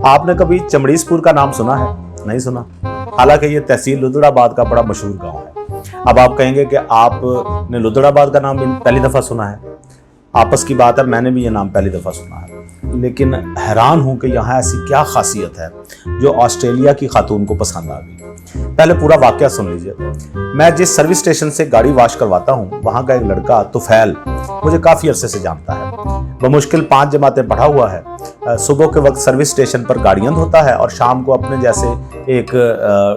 آپ نے کبھی چمڑیسپور کا نام سنا ہے؟ نہیں سنا، حالانکہ یہ تحصیل لدھڑآباد کا بڑا مشہور گاؤں ہے۔ اب آپ کہیں گے کہ آپ نے لدھڑآباد کا نام پہلی دفعہ سنا ہے۔ آپس کی بات ہے، میں نے بھی یہ نام پہلی دفعہ سنا ہے، لیکن حیران ہوں کہ یہاں ایسی کیا خاصیت ہے جو آسٹریلیا کی خاتون کو پسند آ گئی۔ پہلے پورا واقعہ سن لیجئے۔ میں جس سروس اسٹیشن سے گاڑی واش کرواتا ہوں، وہاں کا ایک لڑکا طفیل مجھے کافی عرصے سے جانتا ہے۔ بمشکل 5 جماعتیں پڑھا ہوا ہے۔ صبح کے وقت سروس اسٹیشن پر گاڑیاں دھوتا ہے اور شام کو اپنے جیسے ایک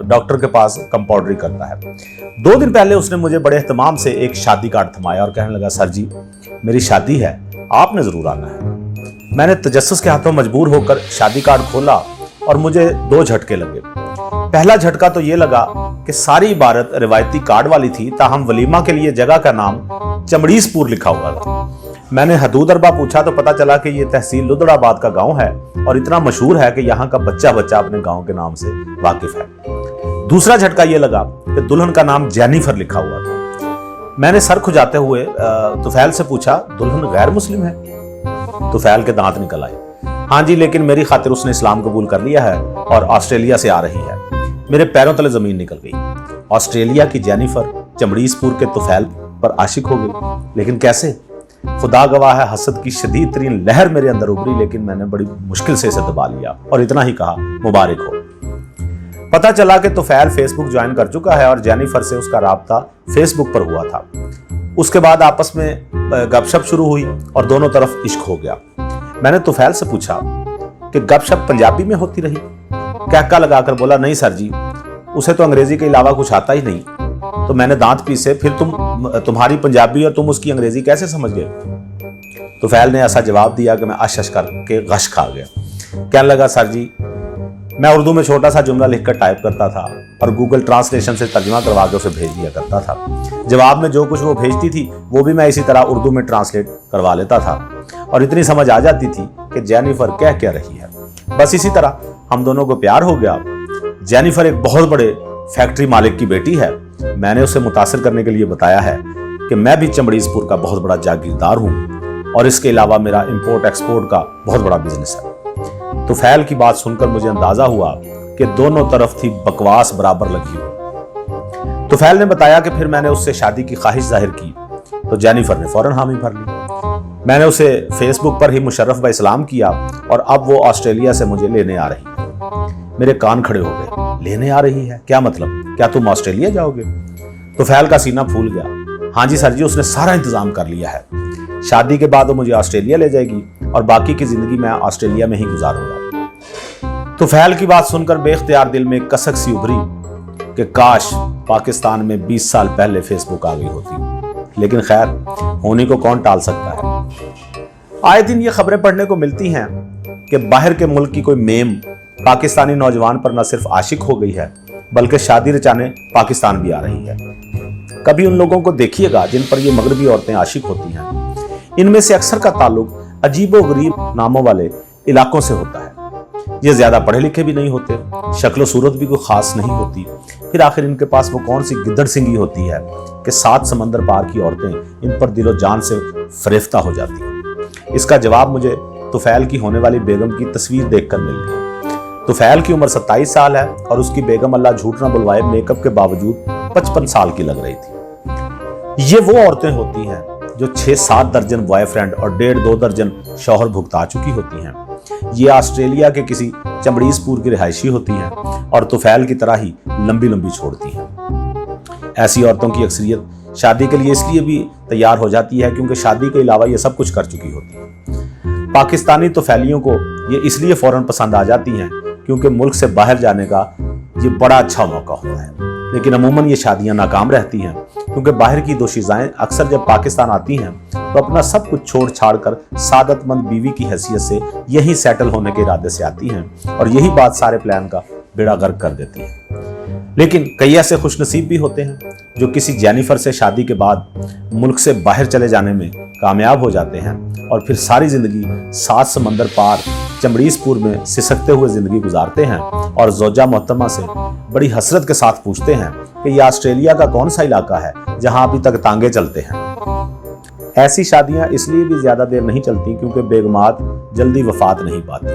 ڈاکٹر کے پاس کمپاؤنڈری کرتا ہے۔ 2 دن پہلے اس نے مجھے بڑے اہتمام سے ایک شادی کارڈ تھمایا اور کہنے لگا، سر جی میری شادی ہے، آپ نے ضرور آنا ہے۔ میں نے تجسس کے ہاتھوں مجبور ہو کر شادی کارڈ کھولا اور مجھے 2 جھٹکے لگے۔ پہلا جھٹکا تو یہ لگا کہ ساری عبارت روایتی کارڈ والی تھی، تاہم ولیمہ کے لیے جگہ کا نام چمڑیسپور لکھا ہوا تھا۔ میں نے حدود اربا پوچھا تو پتا چلا کہ یہ تحصیل لدھڑآباد کا گاؤں ہے اور اتنا مشہور ہے کہ یہاں کا بچہ بچہ اپنے گاؤں کے نام سے واقف ہے۔ دوسرا جھٹکا یہ لگا کہ دلہن کا نام جینیفر لکھا ہوا تھا۔ میں نے سر کھجاتے ہوئے طفیل سے پوچھا، دلہن غیر مسلم ہے؟ طفیل کے دانت نکل آئے۔ ہاں جی، لیکن میری خاطر اس نے اسلام قبول کر لیا ہے اور آسٹریلیا سے آ رہی ہے۔ میرے پیروں تلے زمین نکل گئی۔ آسٹریلیا کی جینیفر چمڑیسپور کے طفیل پر عاشق ہو گئی، لیکن کیسے؟ خدا گواہ ہے، حسد کی شدید ترین لہر میرے اندر ابھری، لیکن میں نے بڑی مشکل سے اسے دبا لیا اور اتنا ہی کہا، مبارک ہو۔ پتا چلا کہ طفیل فیس بک جوائن کر چکا ہے اور جینیفر سے اس کا رابطہ فیس بک پر ہوا تھا۔ اس کے بعد آپس میں گپ شپ شروع ہوئی اور دونوں طرف عشق ہو گیا۔ میں نے طفیل سے پوچھا کہ گپ شپ پنجابی میں ہوتی رہی؟ کہکا لگا کر بولا، نہیں سر جی، اسے تو انگریزی کے علاوہ کچھ آتا ہی نہیں۔ تو میں نے دانت پیسے، پھر تمہاری پنجابی اور تم اس کی انگریزی کیسے سمجھ گئے؟ طفیل نے ایسا جواب دیا کہ میں اش اش کر کے غش کھا گیا۔ کہنے لگا، سر جی میں اردو میں چھوٹا سا جملہ لکھ کر ٹائپ کرتا تھا اور گوگل ٹرانسلیشن سے ترجمہ کروا کے اسے بھیج دیا کرتا تھا۔ جواب میں جو کچھ وہ بھیجتی تھی وہ بھی میں اسی طرح اردو میں ٹرانسلیٹ کروا لیتا تھا اور اتنی سمجھ آ جاتی تھی کہ جینیفر کہہ کیا رہی ہے۔ بس اسی طرح ہم دونوں کو پیار ہو گیا۔ جینیفر ایک بہت بڑے فیکٹری مالک کی بیٹی ہے۔ میں نے اسے متاثر کرنے کے لیے بتایا ہے کہ میں بھی چمڑیسپور کا بہت بڑا جاگیردار ہوں اور اس کے علاوہ میرا امپورٹ ایکسپورٹ کا بہت بڑا بزنس ہے۔ طفیل کی بات سن کر مجھے اندازہ ہوا کہ دونوں طرف تھی بکواس برابر لگی ہوئی۔ طفیل نے بتایا کہ پھر میں نے اس سے شادی کی خواہش ظاہر کی تو جینیفر نے فوراً حامی بھر لی۔ میں نے اسے فیس بک پر ہی مشرف با اسلام کیا اور اب وہ آسٹریلیا سے مجھے لینے آ رہی ہے۔ میرے کان کھڑے ہو گئے۔ لینے آ رہی ہے؟ کیا مطلب؟ کیا تم آسٹریلیا جاؤ گے؟ طفیل کا سینہ پھول گیا۔ ہاں جی سر جی، اس نے سارا انتظام کر لیا ہے۔ شادی کے بعد وہ مجھے آسٹریلیا لے جائے گی اور باقی کی زندگی میں آسٹریلیا میں ہی گزاروں گا۔ طفیل کی بات سن کر بے اختیار دل میں کسک سی ابھری کہ کاش پاکستان میں 20 سال پہلے فیس بک آ گئی ہوتی، لیکن خیر، ہونے کو کون ٹال سکتا ہے۔ آئے دن یہ خبریں پڑھنے کو ملتی ہیں کہ باہر کے ملک کی کوئی میم پاکستانی نوجوان پر نہ صرف عاشق ہو گئی ہے بلکہ شادی رچانے پاکستان بھی آ رہی ہے۔ کبھی ان لوگوں کو دیکھیے گا جن پر یہ مغربی عورتیں عاشق ہوتی ہیں۔ ان میں سے اکثر کا تعلق عجیب و غریب ناموں والے علاقوں سے ہوتا ہے۔ یہ زیادہ پڑھے لکھے بھی نہیں ہوتے، شکل و صورت بھی کوئی خاص نہیں ہوتی، پھر آخر ان کے پاس وہ کون سی گدڑ سنگھی ہوتی ہے کہ 7 سمندر پار کی عورتیں ان پر دل و جان سے فریفتہ ہو جاتی ہیں۔ اس کا جواب مجھے طفیل کی ہونے والی بیگم کی تصویر دیکھ کر مل گیا۔ طفیل کی عمر 27 سال ہے اور اس کی بیگم، اللہ جھوٹ نہ بلوائے، میک اپ کے باوجود 55 سال کی لگ رہی تھی۔ یہ وہ عورتیں ہوتی ہیں جو 6-7 درجن بوائے فرینڈ اور 1.5-2 درجن شوہر بھگتا چکی ہوتی ہیں۔ یہ آسٹریلیا کے کسی چمڑیسپور کی رہائشی ہوتی ہیں اور طفیل کی طرح ہی لمبی لمبی چھوڑتی ہیں۔ ایسی عورتوں کی اکثریت شادی کے لیے اس لیے بھی تیار ہو جاتی ہے کیونکہ شادی کے علاوہ یہ سب کچھ کر چکی ہوتی ہیں۔ پاکستانی طفیلیوں کو یہ اس لیے فوراً پسند آ جاتی ہیں کیونکہ ملک سے باہر جانے کا یہ بڑا اچھا موقع ہوتا ہے، لیکن عموماً یہ شادیاں ناکام رہتی ہیں کیونکہ باہر کی دوشیزائیں اکثر جب پاکستان آتی ہیں تو اپنا سب کچھ چھوڑ چھاڑ کر سعادت مند بیوی کی حیثیت سے یہی سیٹل ہونے کے ارادے سے آتی ہیں اور یہی بات سارے پلان کا بیڑا غرق کر دیتی ہے۔ لیکن کئی ایسے خوش نصیب بھی ہوتے ہیں جو کسی جینیفر سے شادی کے بعد ملک سے باہر چلے جانے میں کامیاب ہو جاتے ہیں اور پھر ساری زندگی 7 سمندر پار چمڑیسپور میں سسکتے ہوئے زندگی گزارتے ہیں اور زوجہ محترمہ سے بڑی حسرت کے ساتھ پوچھتے ہیں کہ یہ آسٹریلیا کا کون سا علاقہ ہے جہاں ابھی تک تانگے چلتے ہیں۔ ایسی شادیاں اس لیے بھی زیادہ دیر نہیں چلتی کیونکہ بیگمات جلدی وفات نہیں پاتی۔